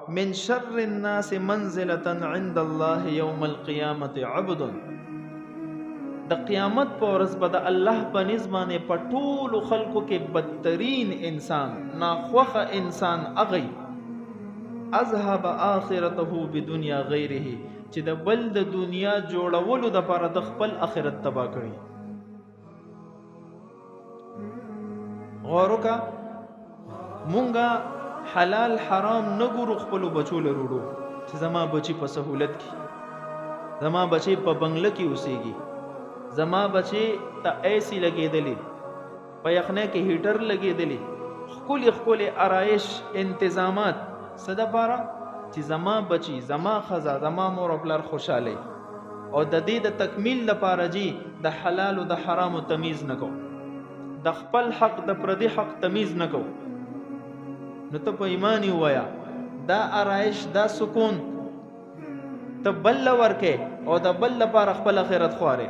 من شر الناس منزلة عند الله يوم القيامة عبد. د قیامت په ورځ به د الله په نسبانه په ټولو خلقو کې بدترین انسان، ناخوخه انسان اغی اذهب آخرته بدنیا غیره، چې د بل د دنیا جوړولو د لپاره د خپل آخرت تباہ کړي. غور وکړه، مونږه حلال حرام نه ګورو، خپلو بچو له روړو چې زما بچی په سهولت کې، زما بچی په بنگله کې اوسېږي، زما بچی ته ایسی لګېدلی، په یخنۍ کې هیټر لګېدلی، ښکلي ښکلي آرایش انتظامات څه دپاره چې زما بچی، زما ښځه، زما مور او پلار خوشحالی. او د دې د تکمیل لپاره جی د حلال او د حرامو تمیز نه کو، د خپل حق د پردي حق تمیز نه کو. نو ته په ایمان ووایه دا آرایش، دا سکون ته بل ورکې او د بل لپاره خپل آخرت خوارې.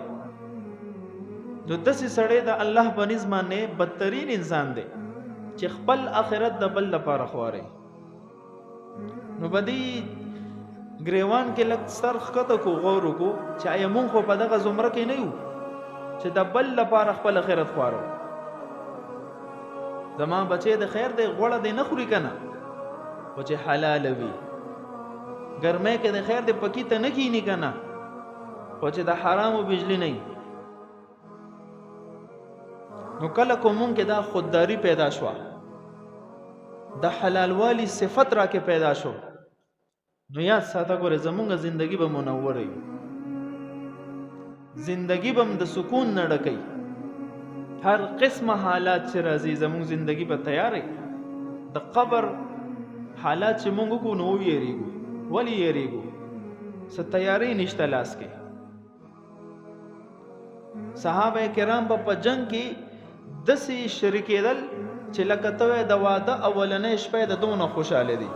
نو داسې سړی د الله په نسبت باندې بدترین انسان دی چې خپل آخرت د بل لپاره خوارې. نو په دې ګریوان کې لږ سر ښکته کو، غور وکړو چې آیا مونږ خو په دغه زمره کې نه یو چې د بل لپاره خپل آخرت خوارو. زما بچی د خیر دی، غوړه دی نه خوري که نه، خو چې حلاله وي. ګرمۍ کې د خیر دی، پکې ته نه کښېني که نه، خو چې د حرامو بجلی نه وي. نو کله کو مونږ کې دا خودداری پیدا شوه، د حلالوالی صفت را کې پیدا شو، نو یاد ساته ګوره زمونږ زندگی به منوره وي، زندگی به د سکون نه ډکوي. هر قسمه حالات چې راځي زمونږ زندگی به تیارې. د قبر حالات چې مونږ وکړو نو ویریږو. ولې یریږو؟ څه تیاری نشته لاس کې. صحابه کرام په جنگ کې داسې شریکېدل چې لکه ته وایې د واده اولنۍ شپه د دونه خوشحاله دي.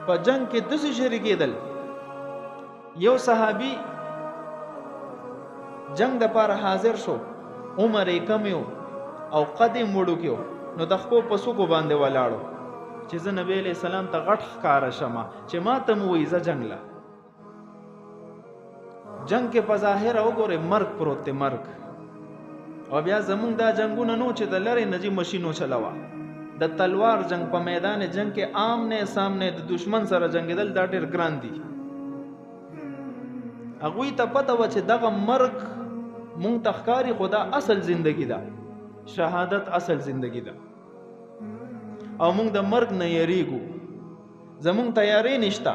په جنگ کې داسې شریکېدل. یو صحابي جنگ د پاره حاضر شو، عمر یې کم یو او قد یې موړوکی و، نو د خپو په څوکو باندې ولاړو چې زه نبی علیه السلام ته غټ ښکاره شمه چې ما ته مو وایي زه جنګ له. جنگ کې په ظاهره وګورئ مرګ پروت دی، مرګ. او بیا زمونږ دا جنګونه نو چې د لرې نجی مشینو چلوه، د تلوار جنگ په میدان جنگ کې آمنے سامنے د دشمن سره جنگیدل دا ډېر ګران دي. هغوی ته پته وه چې دغه مرګ مونږ ته ښکاري، خو دا اصل زندگی ده، شهادت اصل زندگی ده. او مونږ د مرګ نه یریږو، زمونږ تیاری نشته،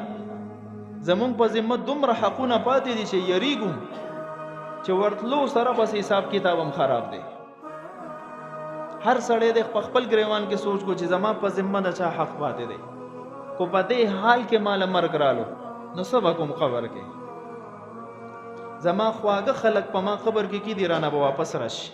زمونږ په ذمه دومره حقونه پاتې دي چې یریږو چې ورتلو سره بس حساب کتاب هم خراب دی. هر سړی د خپل ګریوان کې سوچ کو چې زما په ذمه د چا حق پاتې دی، کو په دې حال کې مال مرګ رالو نو څه به کوم قبر کې؟ زما خواږه خلک په ما قبر کې دي، رانه به واپس راشي.